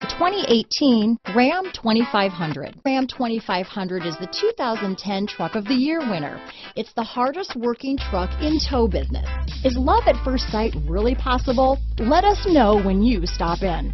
2018 Ram 2500. Ram 2500 is the 2010 Truck of the Year winner. It's the hardest working truck in tow business. Is love at first sight really possible? Let us know when you stop in.